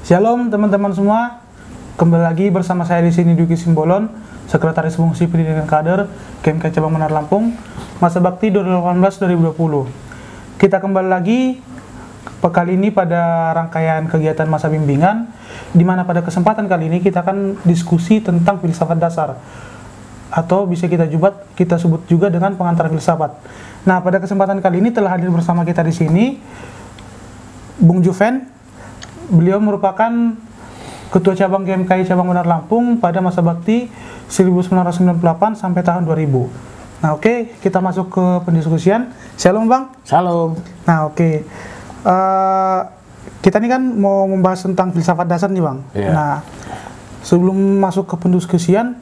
Shalom teman-teman semua, kembali lagi bersama saya di sini Duki Simbolon, Sekretaris Fungsi Pendidikan Kader KMK Cabang Menara Lampung, masa bakti 2018-2020. Kita kembali lagi kali ini pada rangkaian kegiatan masa bimbingan, di mana pada kesempatan kali ini kita akan diskusi tentang filsafat dasar, atau bisa kita sebut juga dengan pengantar filsafat. Nah, pada kesempatan kali ini telah hadir bersama kita di sini Bung Juven. Beliau merupakan Ketua Cabang KMKI Cabang Menara Lampung pada masa bakti 1998 sampai tahun 2000. Nah, oke, kita masuk ke pendiskusian. Shalom, Bang. Shalom. Nah, oke. Kita ini kan mau membahas tentang filsafat dasar nih, Bang. Yeah. Nah, sebelum masuk ke pendiskusian,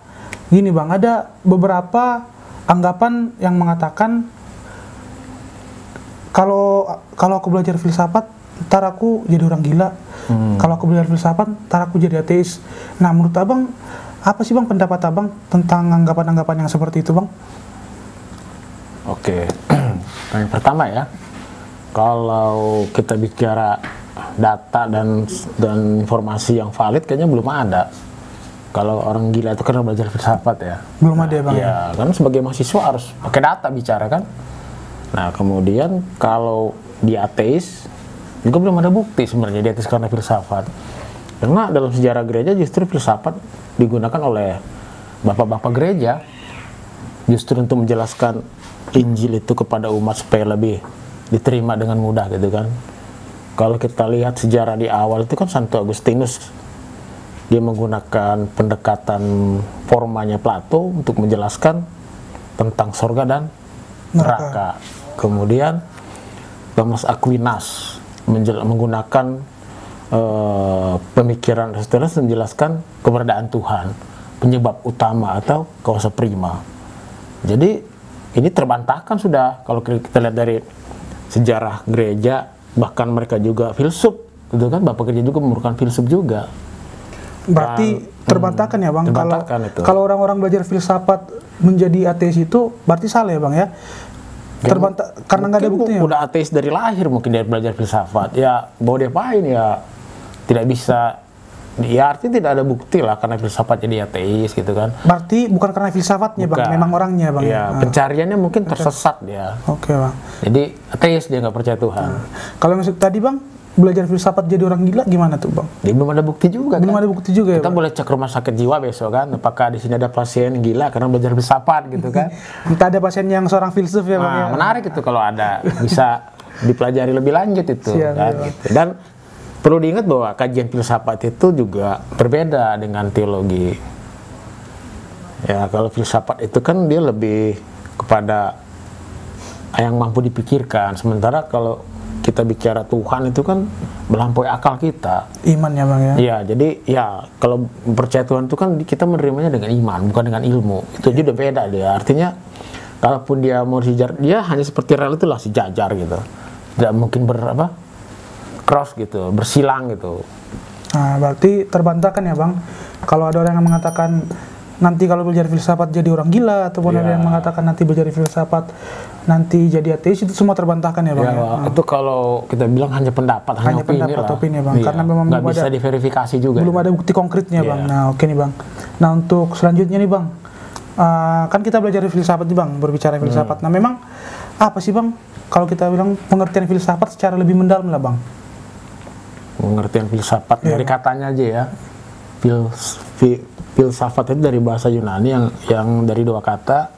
gini, Bang, ada beberapa anggapan yang mengatakan kalau aku belajar filsafat, ntar aku jadi orang gila. Kalau aku belajar filsafat, ntar aku jadi ateis. Nah, menurut Abang, apa sih, Bang, pendapat Abang tentang anggapan-anggapan yang seperti itu, Bang? Oke. Yang pertama ya, kalau kita bicara data dan informasi yang valid, kayaknya belum ada. Kalau orang gila itu karena belajar filsafat ya. Belum ada ya, Bang? Ya, kan sebagai mahasiswa harus pakai data bicara kan. Nah, kemudian kalau dia ateis, juga belum ada bukti sebenarnya dia ateis karena filsafat. Karena dalam sejarah gereja justru filsafat digunakan oleh bapak-bapak gereja justru untuk menjelaskan Injil itu kepada umat supaya lebih diterima dengan mudah gitu kan. Kalau kita lihat sejarah di awal itu kan Santo Agustinus, dia menggunakan pendekatan formanya Plato untuk menjelaskan tentang surga dan neraka. Kemudian Thomas Aquinas menggunakan pemikiran Aristoteles menjelaskan keberadaan Tuhan, penyebab utama atau causa prima. Jadi ini terbantahkan sudah kalau kita lihat dari sejarah gereja, bahkan mereka juga filsuf, gitu kan, bapak gereja juga merupakan filsuf juga. Berarti terbantahkan ya, Bang. Kalau orang-orang belajar filsafat menjadi ateis itu berarti salah ya, Bang ya? Terbantah karena nggak ada buktinya. Udah ateis dari lahir mungkin dia belajar filsafat. Ya mau diapain ya, tidak bisa. Ya artinya tidak ada bukti lah karena filsafat jadi ateis gitu kan. Berarti bukan karena filsafatnya, Bang, memang orangnya, Bang. Ya, pencariannya mungkin tersesat dia. Oke, Bang. Jadi ateis, dia nggak percaya Tuhan. Kalau maksud tadi, Bang, belajar filsafat jadi orang gila gimana tuh, Bang? Dia belum ada bukti juga. Belum ada bukti juga ya, kita Bang? boleh cek rumah sakit jiwa besok kan, apakah di sini ada pasien gila karena belajar filsafat gitu kan. Kita ada pasien yang seorang filsuf ya, Bang. Nah, ya? menarik itu kalau ada, bisa dipelajari lebih lanjut itu. Siap, kan, ya, gitu. Dan perlu diingat bahwa kajian filsafat itu juga berbeda dengan teologi. Ya, kalau filsafat itu kan dia lebih kepada yang mampu dipikirkan, sementara kalau kita bicara Tuhan itu kan melampaui akal kita. Iman ya, Bang ya? Iya, jadi ya kalau percaya Tuhan itu kan kita menerimanya dengan iman, bukan dengan ilmu. Itu aja udah beda dia. Artinya kalaupun dia mau sejajar, dia hanya seperti rel itulah, sejajar gitu. Tidak mungkin cross gitu, bersilang gitu. Nah, berarti terbantahkan ya, Bang. Kalau ada orang yang mengatakan nanti kalau belajar filsafat jadi orang gila, ataupun ada yang mengatakan nanti belajar filsafat nanti jadi ateis, itu semua terbantahkan ya, Bang. Itu kalau kita bilang hanya pendapat, hanya opini ya, Bang. Iya. Karena memang nggak bisa diverifikasi juga. Belum ada bukti konkretnya, Bang. Nah, oke nih, Bang. Nah, untuk selanjutnya nih, Bang, kan kita belajar filsafat nih, Bang, berbicara filsafat. Nah, memang apa sih, Bang, kalau kita bilang pengertian filsafat secara lebih mendalam lah, Bang? Pengertian filsafat dari katanya aja ya. Filsafat itu dari bahasa Yunani yang dari dua kata,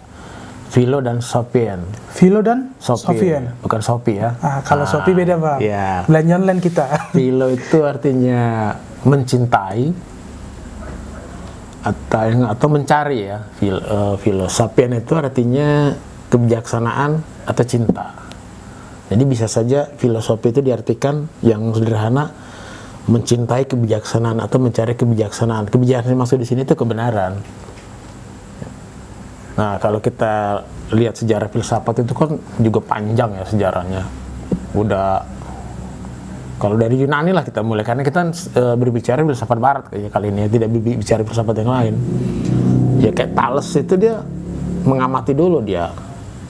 philo dan sophien. Philo dan sophien. Bukan sophie ya. Kalau sophie beda, Bang. Ya. Belanja online kita. Philo itu artinya mencintai atau mencari ya. Philo. Sophien itu artinya kebijaksanaan atau cinta. Jadi bisa saja filosofi itu diartikan yang sederhana, mencintai kebijaksanaan atau mencari kebijaksanaan. Kebijaksanaan maksud di sini itu kebenaran. Nah, kalau kita lihat sejarah filsafat itu kan juga panjang ya sejarahnya. Udah, kalau dari Yunani lah kita mulai, karena kita berbicara filsafat Barat kayaknya kali ini, tidak bicara filsafat yang lain. Ya kayak Thales itu dia mengamati dulu, dia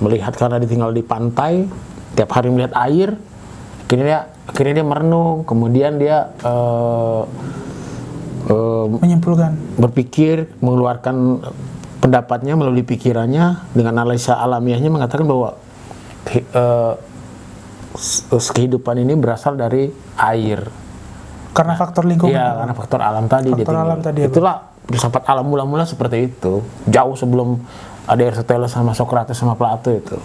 melihat karena ditinggal di pantai, tiap hari melihat air, Akhirnya dia merenung, kemudian dia menyimpulkan, berpikir, mengeluarkan pendapatnya melalui pikirannya dengan analisa alamiahnya, mengatakan bahwa kehidupan ini berasal dari air. Karena faktor lingkungan. Iya, karena faktor alam tadi. Faktor alam tadi. Itulah filsafat alam mula-mula seperti itu. Jauh sebelum ada Aristoteles sama Socrates sama Plato itu.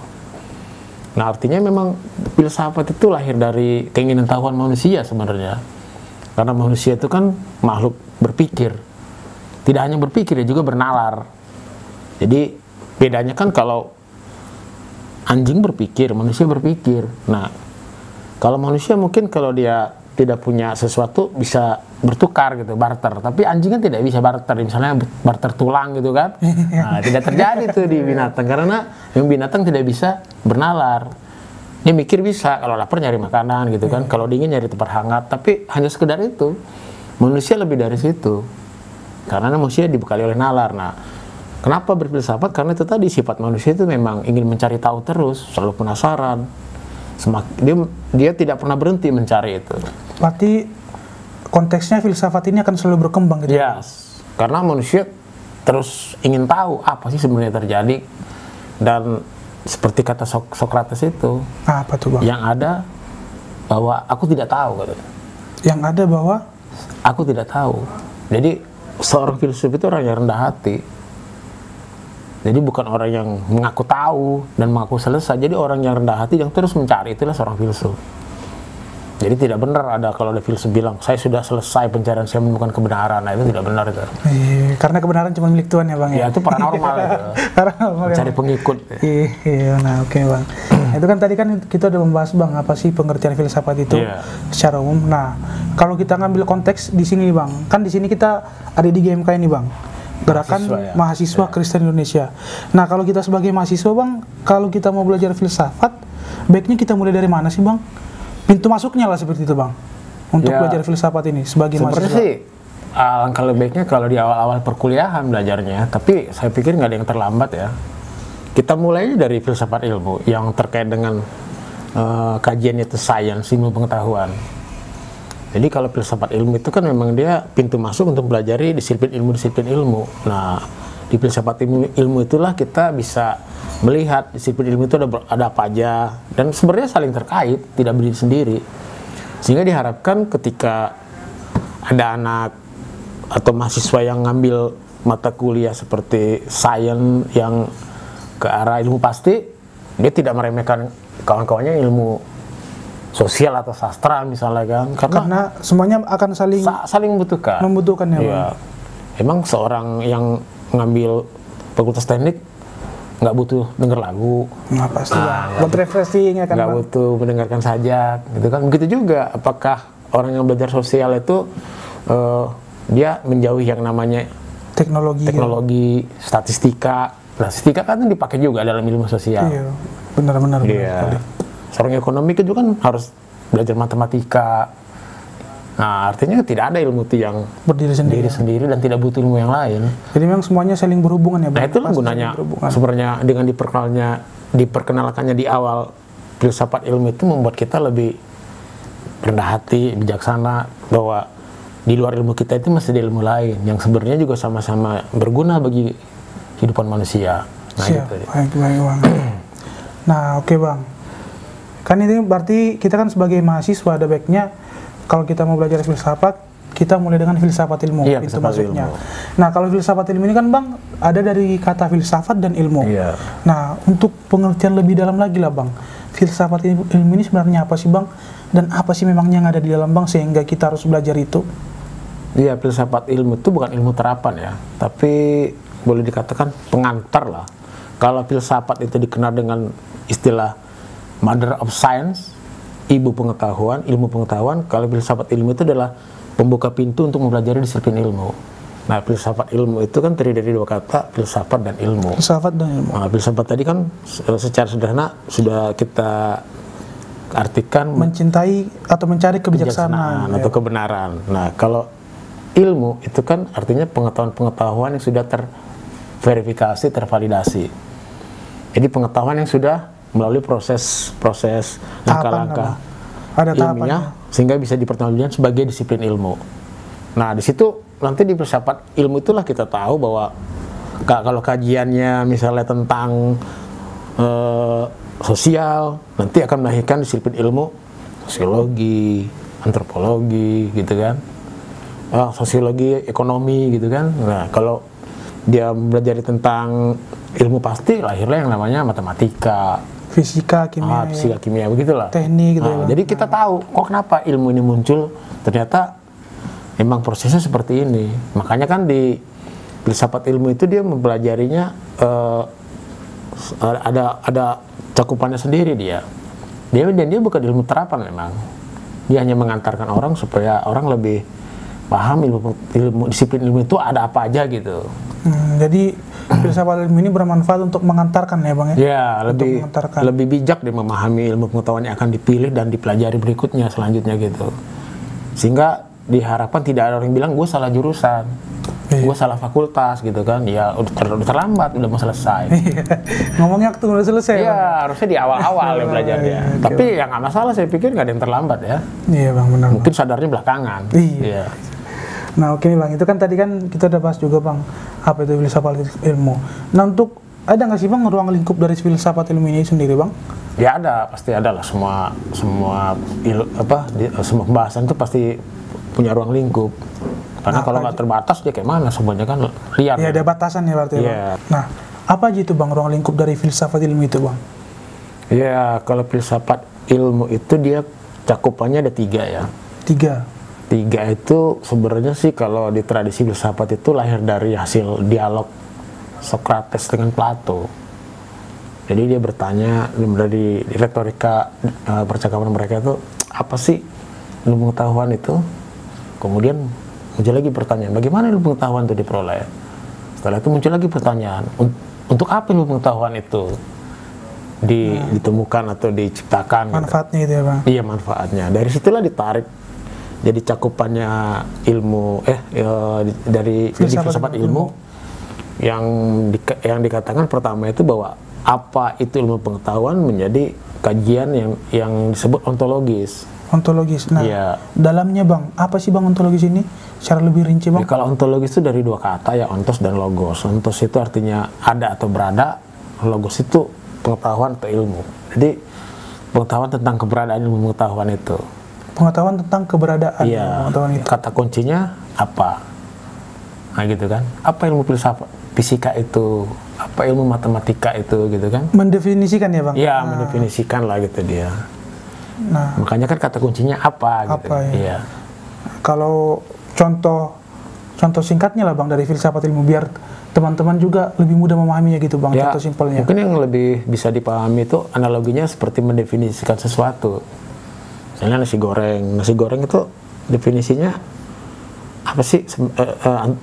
Nah, artinya memang filsafat itu lahir dari keinginan tahuan manusia sebenarnya. Karena manusia itu kan makhluk berpikir. Tidak hanya berpikir, dia juga bernalar. Jadi bedanya kan kalau anjing berpikir, manusia berpikir. Nah, kalau manusia mungkin kalau dia tidak punya sesuatu bisa bertukar gitu, barter. Tapi anjing kan tidak bisa barter, misalnya barter tulang gitu kan. Nah, tidak terjadi tuh di binatang karena yang binatang tidak bisa bernalar. Dia mikir bisa, kalau lapar nyari makanan gitu kan, kalau dingin nyari tempat hangat. Tapi hanya sekedar itu. Manusia lebih dari situ. Karena manusia dibekali oleh nalar. Nah, kenapa berfilsafat? Karena itu tadi sifat manusia itu memang ingin mencari tahu terus, selalu penasaran. Dia tidak pernah berhenti mencari itu. Berarti konteksnya filsafat ini akan selalu berkembang gitu. Yes. Karena manusia terus ingin tahu apa sih sebenarnya terjadi. Dan seperti kata Socrates itu, apa tuh Bang? yang ada bahwa aku tidak tahu katanya. Yang ada bahwa aku tidak tahu. Jadi seorang filsuf itu orang yang rendah hati. Jadi bukan orang yang mengaku tahu dan mengaku selesai. Jadi orang yang rendah hati yang terus mencari, itulah seorang filsuf. Jadi tidak benar kalau ada filsuf bilang, saya sudah selesai pencarian, saya menemukan kebenaran. Nah, itu tidak benar itu. Karena kebenaran cuma milik Tuhan ya Bang ya? Ya, itu paranormal itu. Paranormal. Mencari pengikut. Iya, nah oke Bang. Itu kan tadi kan kita udah membahas Bang, apa sih pengertian filsafat itu secara umum. Nah, kalau kita ngambil konteks di sini Bang, kan di sini kita ada di GMK ini Bang. Gerakan mahasiswa Kristen Indonesia. Nah, kalau kita sebagai mahasiswa Bang, kalau kita mau belajar filsafat, baiknya kita mulai dari mana sih Bang? Pintu masuknya lah seperti itu Bang, untuk belajar filsafat ini sebagai mahasiswa. Sebenarnya sih alangkah lebih baiknya kalau di awal-awal perkuliahan belajarnya, tapi saya pikir nggak ada yang terlambat ya. Kita mulai dari filsafat ilmu yang terkait dengan kajian itu sains, ilmu pengetahuan. Jadi kalau filsafat ilmu itu kan memang dia pintu masuk untuk pelajari disiplin ilmu. Nah, di filsafat ilmu itulah kita bisa melihat disiplin ilmu itu ada apa aja, dan sebenarnya saling terkait, tidak berdiri sendiri. Sehingga diharapkan ketika ada anak atau mahasiswa yang ngambil mata kuliah seperti sains yang ke arah ilmu pasti, dia tidak meremehkan kawan-kawannya ilmu sosial atau sastra misalnya kan, karena semuanya akan saling membutuhkan ya Bang. Emang seorang yang ngambil fakultas teknik nggak butuh denger lagu, pasti buat refreshing ya kan, nggak butuh mendengarkan sajak gitu kan. Begitu juga apakah orang yang belajar sosial itu dia menjauhi yang namanya teknologi statistika. Statistika kan dipakai juga dalam ilmu sosial. Iya, benar-benar. Iya. Seorang ekonomi itu kan harus belajar matematika. Nah, artinya tidak ada ilmu itu yang berdiri sendiri dan tidak butuh ilmu yang lain. Jadi memang semuanya saling berhubungan ya Bang? Nah, itulah gunanya sebenarnya dengan diperkenalkannya di awal filsafat ilmu itu membuat kita lebih rendah hati, bijaksana, bahwa di luar ilmu kita itu masih ada ilmu lain yang sebenarnya juga sama-sama berguna bagi kehidupan manusia. Nah, gitu. Baik Bang. Nah, oke Bang. Kan ini berarti kita kan sebagai mahasiswa ada baiknya kalau kita mau belajar filsafat, kita mulai dengan filsafat ilmu, itu maksudnya. Nah, kalau filsafat ilmu ini kan Bang, ada dari kata filsafat dan ilmu. Iya. Nah, untuk pengertian lebih dalam lagi lah Bang, filsafat ilmu ini sebenarnya apa sih Bang? Dan apa sih memangnya yang ada di dalam Bang sehingga kita harus belajar itu? Iya, filsafat ilmu itu bukan ilmu terapan ya, tapi boleh dikatakan pengantar lah. Kalau filsafat itu dikenal dengan istilah mother of science, ibu pengetahuan, ilmu pengetahuan. Kalau filsafat ilmu itu adalah pembuka pintu untuk mempelajari disiplin ilmu. Nah, filsafat ilmu itu kan terdiri dari dua kata, filsafat dan ilmu. Filsafat dan ilmu. Nah, filsafat tadi kan secara sederhana sudah kita artikan mencintai atau mencari kebijaksanaan atau kebenaran. Nah, kalau ilmu itu kan artinya pengetahuan-pengetahuan yang sudah terverifikasi, tervalidasi. Jadi pengetahuan yang sudah melalui proses langkah-langkah Ada ilmiah sehingga bisa dipertanggungjawabkan sebagai disiplin ilmu. Nah, di situ nanti di filsafat ilmu itulah kita tahu bahwa kalau kajiannya misalnya tentang sosial, nanti akan melahirkan disiplin ilmu sosiologi, antropologi gitu kan, sosiologi, ekonomi gitu kan. Nah, kalau dia belajar tentang ilmu pasti lahirlah yang namanya matematika, fisika, kimia, fisika, kimia, begitulah. Teknik gitu ya. Jadi kita tahu kok kenapa ilmu ini muncul, ternyata memang prosesnya seperti ini. Makanya kan di filsafat ilmu itu dia mempelajarinya ada cakupannya sendiri dia. Dan dia bukan ilmu terapan memang. Dia hanya mengantarkan orang supaya orang lebih paham ilmu disiplin ilmu itu ada apa aja gitu. Jadi filsafat ilmu ini bermanfaat untuk mengantarkan ya Bang ya? Ya, lebih bijak dia memahami ilmu pengetahuan yang akan dipilih dan dipelajari berikutnya selanjutnya gitu. Sehingga diharapkan tidak ada orang yang bilang gue salah jurusan, gue salah fakultas gitu kan. Ya udah terlambat, udah mau selesai. Ngomongnya waktu udah selesai. Iya, harusnya di awal-awal ya belajarnya. Tapi ya nggak masalah, saya pikir nggak ada yang terlambat ya. Iya Bang, benar. Mungkin sadarnya belakangan. Iya. Nah oke Bang, itu kan tadi kan kita udah bahas juga Bang, apa itu filsafat ilmu. Nah untuk, ada nggak sih Bang ruang lingkup dari filsafat ilmu ini sendiri Bang? Ya ada, pasti ada lah. Semua pembahasan itu pasti punya ruang lingkup. Karena kalau nggak terbatas dia kayak mana, semuanya kan liar. Iya, ada batasan ya berarti Bang. Nah, apa aja itu Bang ruang lingkup dari filsafat ilmu itu Bang? Ya, kalau filsafat ilmu itu dia cakupannya ada 3 ya. 3 itu sebenarnya sih kalau di tradisi filsafat itu lahir dari hasil dialog Socrates dengan Plato. Jadi dia bertanya dari retorika percakapan mereka itu, apa sih ilmu pengetahuan itu? Kemudian muncul lagi pertanyaan, bagaimana ilmu pengetahuan itu diperoleh? Setelah itu muncul lagi pertanyaan, untuk apa ilmu pengetahuan itu ditemukan atau diciptakan? Manfaatnya gitu ya Bang? Iya, manfaatnya. Dari situlah ditarik jadi cakupannya ilmu dari filsafat ilmu yang dikatakan pertama itu bahwa apa itu ilmu pengetahuan menjadi kajian yang disebut ontologis. Ontologis. Nah, dalamnya Bang, apa sih Bang ontologis ini? Secara lebih rinci Bang. Ya, kalau ontologis itu dari 2 kata ya, ontos dan logos. Ontos itu artinya ada atau berada, logos itu pengetahuan atau ilmu. Jadi pengetahuan tentang keberadaan ilmu pengetahuan itu. Pengetahuan tentang keberadaan pengetahuan itu. Kata kuncinya apa? Nah gitu kan. Apa ilmu filsafat fisika itu? Apa ilmu matematika itu gitu kan? Mendefinisikan ya Bang? Iya, mendefinisikan lah gitu dia. Nah, makanya kan kata kuncinya apa gitu. Iya. Kalau contoh singkatnya lah Bang dari filsafat ilmu biar teman-teman juga lebih mudah memahaminya gitu Bang, contoh simpelnya. Mungkin yang lebih bisa dipahami itu analoginya seperti mendefinisikan sesuatu. Misalnya nasi goreng itu definisinya apa sih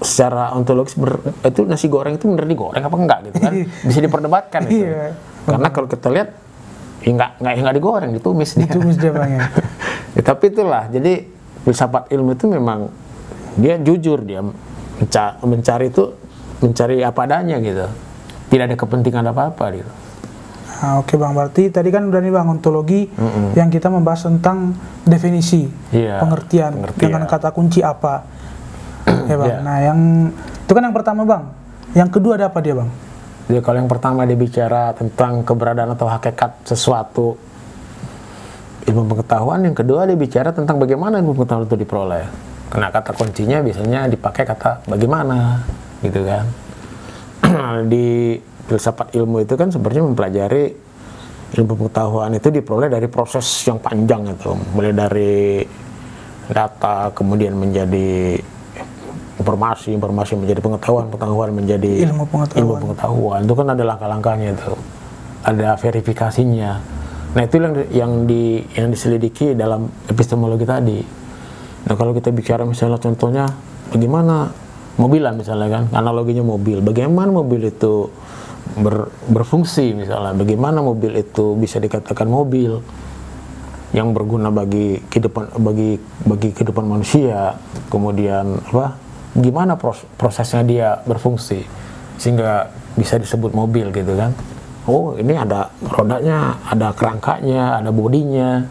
secara ontologis itu nasi goreng itu bener digoreng apa enggak gitu kan, bisa diperdebatkan gitu. Karena kalau kita lihat ya nggak digoreng, ditumis dia Bang ya. Ya, tapi itulah, jadi filsafat ilmu itu memang dia jujur, dia mencari apa adanya gitu, tidak ada kepentingan apa-apa gitu. Nah, oke Bang, berarti tadi kan udah nih Bang ontologi yang kita membahas tentang definisi, pengertian dengan kata kunci apa ya Bang. Nah itu kan yang pertama Bang. Yang kedua ada apa dia Bang? Jadi kalau yang pertama dia bicara tentang keberadaan atau hakikat sesuatu ilmu pengetahuan, yang kedua dia bicara tentang bagaimana ilmu pengetahuan itu diperoleh. Karena kata kuncinya biasanya dipakai kata bagaimana gitu kan. Di filsafat ilmu itu kan sebenarnya mempelajari ilmu pengetahuan itu diperoleh dari proses yang panjang itu, mulai dari data kemudian menjadi informasi menjadi pengetahuan menjadi ilmu pengetahuan. Itu kan ada langkah-langkahnya itu, ada verifikasinya. Nah itu yang diselidiki dalam epistemologi tadi. Nah kalau kita bicara misalnya contohnya bagaimana mobilan misalnya kan, analoginya mobil, bagaimana mobil itu berfungsi misalnya, bagaimana mobil itu bisa dikatakan mobil yang berguna bagi kehidupan manusia, kemudian gimana prosesnya dia berfungsi sehingga bisa disebut mobil gitu kan. Oh ini ada rodanya, ada kerangkanya, ada bodinya,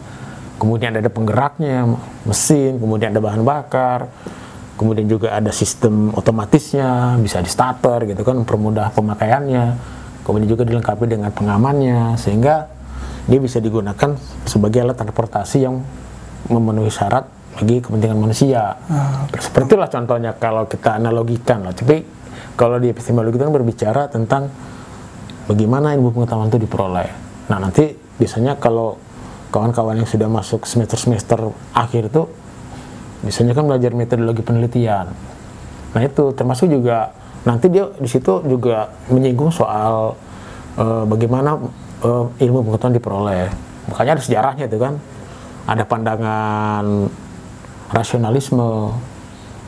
kemudian ada penggeraknya, mesin, kemudian ada bahan bakar, kemudian juga ada sistem otomatisnya, bisa di starter gitu kan, mempermudah pemakaiannya, kemudian juga dilengkapi dengan pengamannya, sehingga dia bisa digunakan sebagai alat transportasi yang memenuhi syarat bagi kepentingan manusia. Seperti itulah contohnya kalau kita analogikan lah. Tapi kalau di epistemologi itu kan berbicara tentang bagaimana ilmu pengetahuan itu diperoleh. Nah nanti biasanya kalau kawan-kawan yang sudah masuk semester-semester akhir itu biasanya kan belajar metodologi penelitian. Nah itu termasuk juga nanti dia di situ juga menyinggung soal bagaimana ilmu pengetahuan diperoleh. Makanya ada sejarahnya itu kan. Ada pandangan rasionalisme,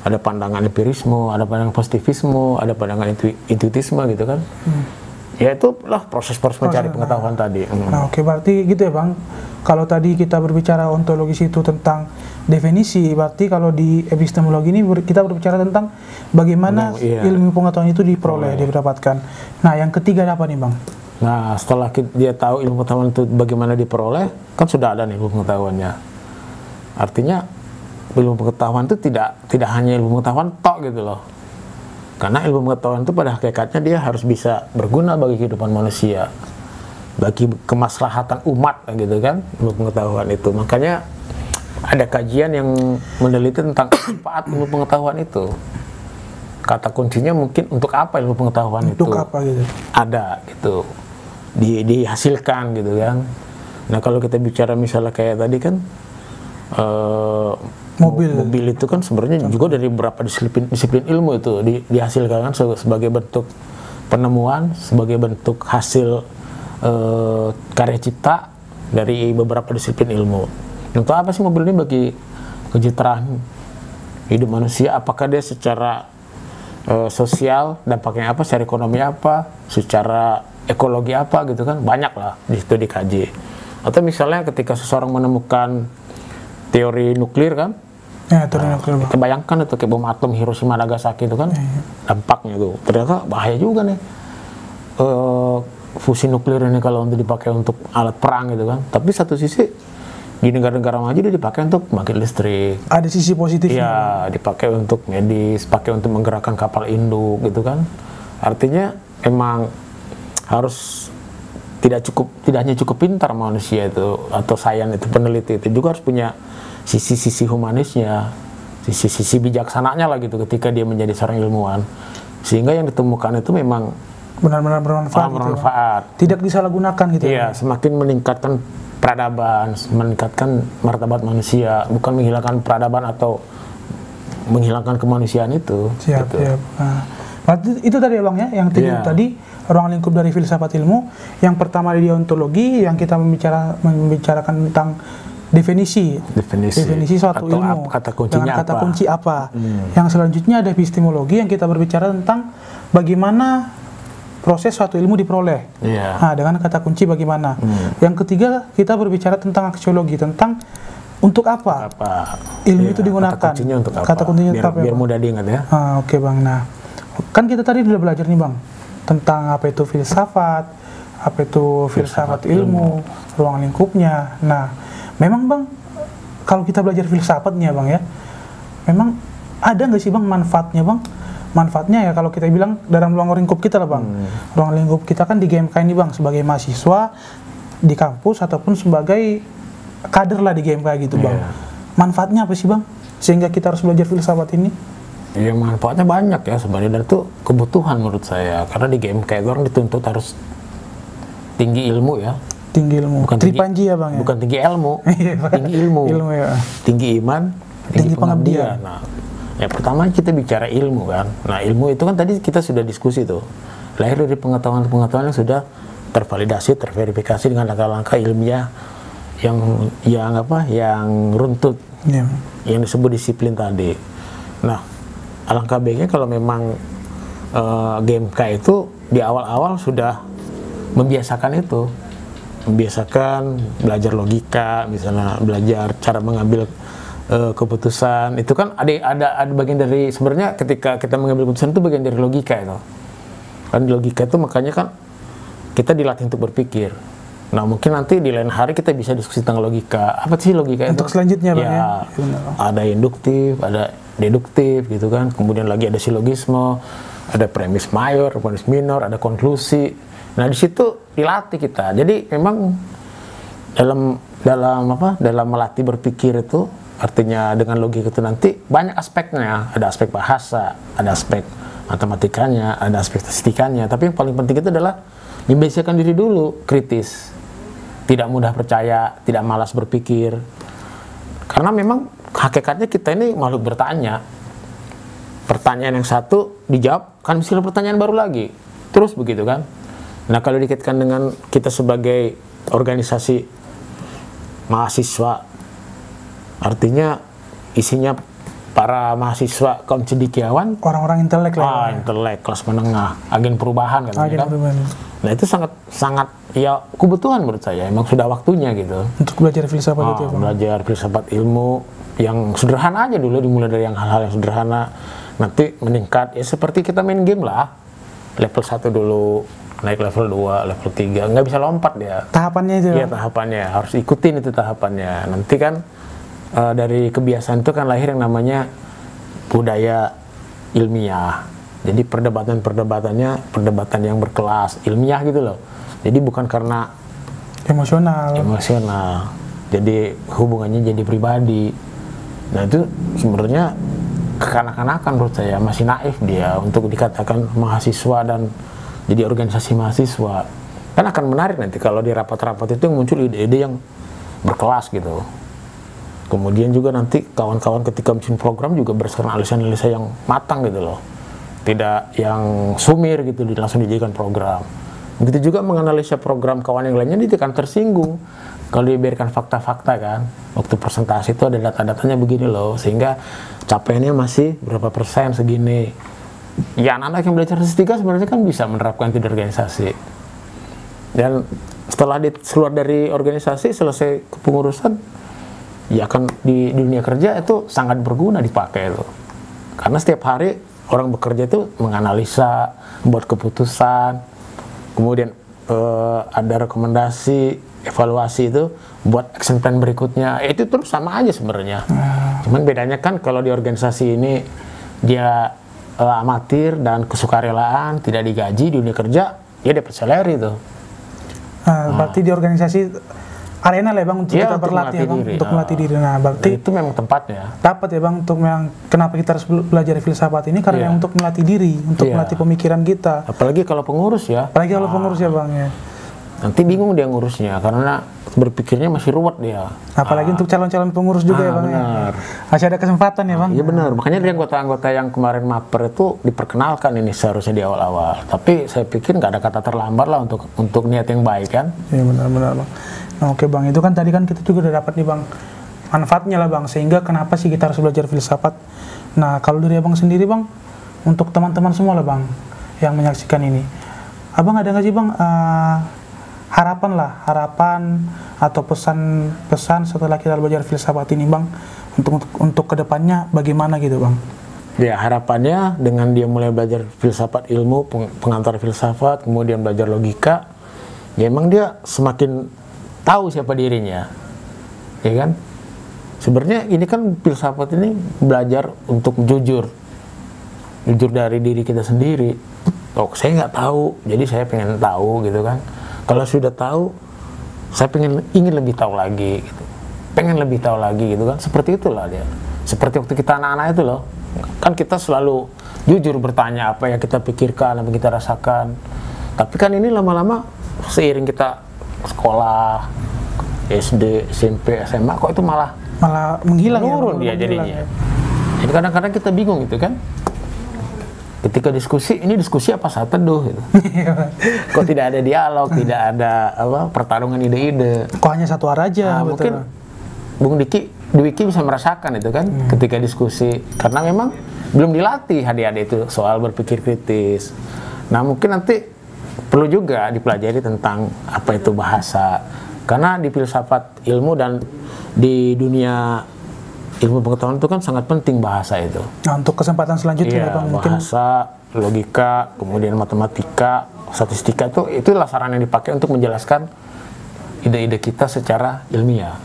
ada pandangan empirisme, ada pandangan positivisme, ada pandangan intuitisme gitu kan. Ya itulah proses-proses mencari pengetahuan tadi. Nah oke, berarti gitu ya Bang. Kalau tadi kita berbicara ontologis itu tentang definisi, berarti kalau di epistemologi ini kita berbicara tentang bagaimana ilmu pengetahuan itu diperoleh, didapatkan. Nah yang ketiga apa nih Bang? Nah setelah dia tahu ilmu pengetahuan itu bagaimana diperoleh, kan sudah ada nih ilmu pengetahuannya. Artinya ilmu pengetahuan itu tidak hanya ilmu pengetahuan tok gitu loh. Karena ilmu pengetahuan itu pada hakikatnya dia harus bisa berguna bagi kehidupan manusia, bagi kemaslahatan umat gitu kan, ilmu pengetahuan itu. Makanya ada kajian yang meneliti tentang manfaat ilmu pengetahuan itu. Kata kuncinya mungkin untuk apa ilmu pengetahuan itu? Untuk apa gitu? Ada gitu, dihasilkan gitu kan. Nah kalau kita bicara misalnya kayak tadi kan, mobil itu kan sebenarnya juga dari beberapa disiplin ilmu itu dihasilkan kan sebagai bentuk penemuan, sebagai bentuk hasil karya cipta dari beberapa disiplin ilmu. Untuk apa sih mobil ini bagi kesejahteraan hidup manusia? Apakah dia secara sosial dampaknya apa, secara ekonomi apa, secara ekologi apa gitu kan? Banyak lah di situ dikaji. Atau misalnya ketika seseorang menemukan teori nuklir kan, kita bayangkan itu kayak bom atom Hiroshima Nagasaki itu kan, dampaknya tuh ternyata bahaya juga nih fusi nuklir ini kalau untuk dipakai untuk alat perang gitu kan. Tapi satu sisi di negara-negara maju dia dipakai untuk pembangkit listrik. Ada sisi positifnya. Iya, dipakai untuk medis, pakai untuk menggerakkan kapal induk gitu kan. Artinya emang harus tidak hanya cukup pintar manusia itu atau sains itu, peneliti itu juga harus punya sisi-sisi humanisnya, sisi-sisi bijaksananya lah gitu ketika dia menjadi seorang ilmuwan, sehingga yang ditemukan itu memang benar-benar bermanfaat. Gitu. Tidak disalahgunakan gitu. Iya, semakin meningkatkan peradaban, meningkatkan martabat manusia, bukan menghilangkan peradaban atau menghilangkan kemanusiaan itu. Siap. Nah, itu tadi ya Bang ya, yang tadi ruang lingkup dari filsafat ilmu. Yang pertama di deontologi, yang kita membicarakan tentang definisi suatu ilmu, kata kuncinya dengan kata kunci apa. Yang selanjutnya ada epistemologi, yang kita berbicara tentang bagaimana proses suatu ilmu diperoleh. Nah, dengan kata kunci bagaimana. Yang ketiga kita berbicara tentang aksiologi, tentang untuk apa ilmu itu digugunakan. Kata kuncinya untuk apa? Biar mudah diingat ya. Oke Bang. Nah, kan kita tadi sudah belajar nih Bang tentang apa itu filsafat, apa itu filsafat ilmu, ruang lingkupnya. Nah, memang Bang, kalau kita belajar filsafatnya Bang ya, memang ada nggak sih Bang manfaatnya Bang? Manfaatnya ya kalau kita bilang dalam ruang lingkup kita lah Bang. Ruang lingkup kita kan di GMK ini Bang, sebagai mahasiswa di kampus ataupun sebagai kader lah di GMK gitu Bang. Manfaatnya apa sih Bang? Sehingga kita harus belajar filsafat ini? Ya manfaatnya banyak ya sebenarnya, dan itu kebutuhan menurut saya. Karena di GMK itu orang dituntut harus tinggi ilmu ya. Tinggi ilmu. Bukan Tripanji ya Bang ya? Bukan tinggi ilmu. Tinggi ilmu. Ya. Tinggi iman, tinggi pengabdian. Nah, ya pertama kita bicara ilmu kan. Nah, ilmu itu kan tadi kita sudah diskusi tuh. Lahir dari pengetahuan-pengetahuan yang sudah tervalidasi, terverifikasi dengan langkah-langkah ilmiah yang runtut. Yang disebut disiplin tadi. Nah, alangkah baiknya kalau memang GMK itu di awal-awal sudah membiasakan itu. Membiasakan belajar logika, misalnya belajar cara mengambil keputusan. Itu kan ada bagian dari, sebenarnya ketika kita mengambil keputusan itu bagian dari logika itu. Kan logika itu makanya kan kita dilatih untuk berpikir. Nah mungkin nanti di lain hari kita bisa diskusi tentang logika. Apa sih logika itu? Untuk selanjutnya Bang ya. Ada induktif, ada deduktif gitu kan. Kemudian lagi ada silogisme, ada premis mayor, premis minor, ada konklusi. Nah di situ dilatih kita. Jadi memang dalam melatih berpikir itu, artinya dengan logika itu nanti banyak aspeknya. Ada aspek bahasa, ada aspek matematikanya, ada aspek statistikanya. Tapi yang paling penting itu adalah membiasakan diri dulu kritis, tidak mudah percaya, tidak malas berpikir. Karena memang hakikatnya kita ini makhluk bertanya. Pertanyaan yang satu dijawab, kan mesti ada pertanyaan baru lagi. Terus begitu kan. Nah kalau dikaitkan dengan kita sebagai organisasi mahasiswa, artinya isinya para mahasiswa kaum cendekiawan, orang-orang intelek lah. Intelek, kelas menengah, agen perubahan katanya kan. Nah itu sangat ya kebutuhan menurut saya, emang sudah waktunya gitu. Untuk belajar filsafat itu ya Bang? Belajar filsafat ilmu yang sederhana aja dulu, dimulai dari yang hal-hal yang sederhana, nanti meningkat, ya seperti kita main game lah. Level 1 dulu, naik level 2, level 3, nggak bisa lompat dia. Tahapannya itu ya? Iya tahapannya, harus ikutin itu tahapannya. Nanti kan dari kebiasaan itu kan lahir yang namanya budaya ilmiah. Jadi perdebatan-perdebatannya perdebatan yang berkelas, ilmiah gitu loh. Jadi bukan karena emosional. Jadi hubungannya jadi pribadi. Nah itu sebenarnya kekanak-kanakan menurut saya, masih naif dia untuk dikatakan mahasiswa dan jadi organisasi mahasiswa. Kan akan menarik nanti kalau di rapat-rapat itu yang muncul ide-ide yang berkelas gitu. Kemudian juga nanti kawan-kawan ketika bikin program juga berdasarkan analisa-analisa yang matang gitu loh. Tidak yang sumir gitu, langsung dijadikan program. Begitu juga menganalisa program kawan yang lainnya, dia akan tersinggung. Kalau dibiarkan fakta-fakta kan, waktu presentasi itu ada data-datanya begini loh, sehingga capaiannya masih berapa persen segini. Ya anak-anak yang belajar statistika sebenarnya kan bisa menerapkan itu di organisasi. Dan setelah keluar dari organisasi, selesai kepengurusan, ya kan di dunia kerja itu sangat berguna dipakai itu. Karena setiap hari orang bekerja itu menganalisa, membuat keputusan, kemudian ada rekomendasi, evaluasi itu, buat action plan berikutnya. Itu terus sama aja sebenarnya. Cuman bedanya kan kalau di organisasi ini dia amatir dan kesukarelaan, tidak digaji, di dunia kerja dia dapat salary itu. Berarti di organisasi arena lah Bang untuk kita berlatih Bang, untuk melatih diri. Nah berarti itu memang tempatnya. Dapat ya Bang untuk yang kenapa kita harus belajar filsafat ini karena yang untuk melatih diri, untuk melatih pemikiran kita. Apalagi kalau pengurus ya. Apalagi kalau pengurus ya Bang ya. Nanti bingung dia ngurusnya karena berpikirnya masih ruwet dia. Apalagi untuk calon-calon pengurus juga ya Bang. Benar. Masih ada kesempatan ya Bang. Iya benar. Makanya dari anggota-anggota yang kemarin maper itu diperkenalkan ini seharusnya di awal-awal. Tapi saya pikir nggak ada kata terlambat lah untuk niat yang baik kan. Iya benar-benar Bang. Nah, oke Bang, itu kan tadi kan kita juga udah dapat nih Bang manfaatnya lah Bang, sehingga kenapa sih kita harus belajar filsafat. Nah kalau dari Abang sendiri Bang, untuk teman-teman semua lah Bang yang menyaksikan ini, Abang ada nggak sih Bang harapan atau pesan setelah kita belajar filsafat ini Bang, untuk kedepannya bagaimana gitu Bang? Ya harapannya dengan dia mulai belajar filsafat ilmu, pengantar filsafat, kemudian belajar logika, ya emang dia semakin tahu siapa dirinya, ya kan? Sebenarnya ini kan filsafat ini belajar untuk jujur dari diri kita sendiri. Oh, saya nggak tahu, jadi saya pengen tahu gitu kan. Kalau sudah tahu, saya ingin lebih tahu lagi, gitu. Pengen lebih tahu lagi gitu kan. Seperti itulah dia. Seperti waktu kita anak-anak itu loh, kan kita selalu jujur bertanya apa yang kita pikirkan, apa yang kita rasakan. Tapi kan ini lama-lama seiring kita sekolah, SD, SMP, SMA, kok itu malah menghilang menurun dia jadinya. Jadi kadang-kadang kita bingung gitu kan. Ketika diskusi, ini diskusi apa saat teduh gitu. Kok tidak ada dialog, tidak ada pertarungan ide-ide. Kok hanya satu arah aja. Mungkin Bung Dwi Ki bisa merasakan itu kan ketika diskusi, karena memang belum dilatih adik-adik itu soal berpikir kritis. Nah mungkin nanti perlu juga dipelajari tentang apa itu bahasa, karena di filsafat ilmu dan di dunia ilmu pengetahuan itu kan sangat penting bahasa itu. Nah untuk kesempatan selanjutnya Bang, mungkin bahasa, logika, kemudian matematika, statistika itu adalah sarana yang dipakai untuk menjelaskan ide-ide kita secara ilmiah.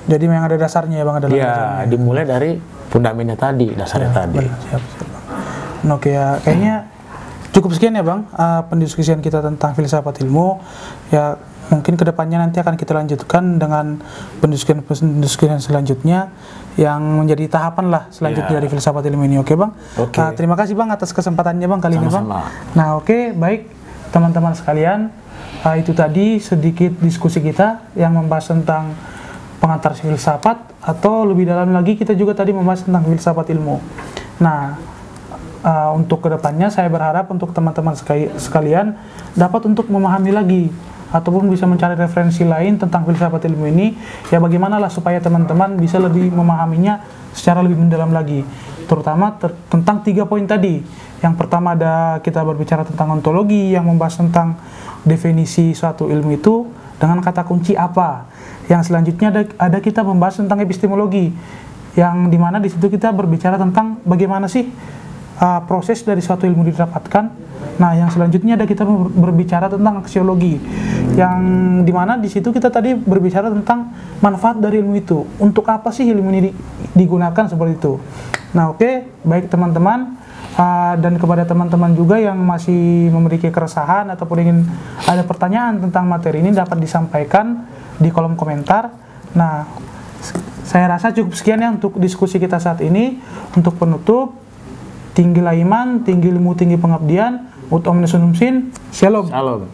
Jadi memang ada dasarnya ya Bang, ada Ya, dimulai dari fundamennya tadi, dasarnya tadi. Siap, siap, Bang. Oke ya, kayaknya cukup sekian ya Bang, pendiskusian kita tentang filsafat ilmu. Ya, mungkin kedepannya nanti akan kita lanjutkan dengan pendiskusian selanjutnya yang menjadi tahapan lah selanjutnya dari filsafat ilmu ini. Oke Bang? Oke. Terima kasih Bang atas kesempatannya Bang kali ini Bang. Sama-sama. Nah oke, baik teman-teman sekalian, itu tadi sedikit diskusi kita yang membahas tentang pengantar filsafat, atau lebih dalam lagi kita juga tadi membahas tentang filsafat ilmu. Nah, untuk kedepannya saya berharap untuk teman-teman sekalian dapat untuk memahami lagi ataupun bisa mencari referensi lain tentang filsafat ilmu ini, ya bagaimana lah supaya teman-teman bisa lebih memahaminya secara lebih mendalam lagi, terutama tentang 3 poin tadi. Yang pertama ada kita berbicara tentang ontologi yang membahas tentang definisi suatu ilmu itu dengan kata kunci apa. Yang selanjutnya ada kita membahas tentang epistemologi, yang dimana di situ kita berbicara tentang bagaimana sih proses dari suatu ilmu didapatkan. Nah, yang selanjutnya ada kita berbicara tentang aksiologi, yang dimana di situ kita tadi berbicara tentang manfaat dari ilmu itu. Untuk apa sih ilmu ini digunakan seperti itu. Nah, oke, baik teman-teman, dan kepada teman-teman juga yang masih memiliki keresahan ataupun ingin ada pertanyaan tentang materi ini dapat disampaikan di kolom komentar. Nah, saya rasa cukup sekian ya untuk diskusi kita saat ini. Untuk penutup, tinggilah iman, tinggi ilmu, tinggi pengabdian, ut omnes sum sin, shalom. Shalom.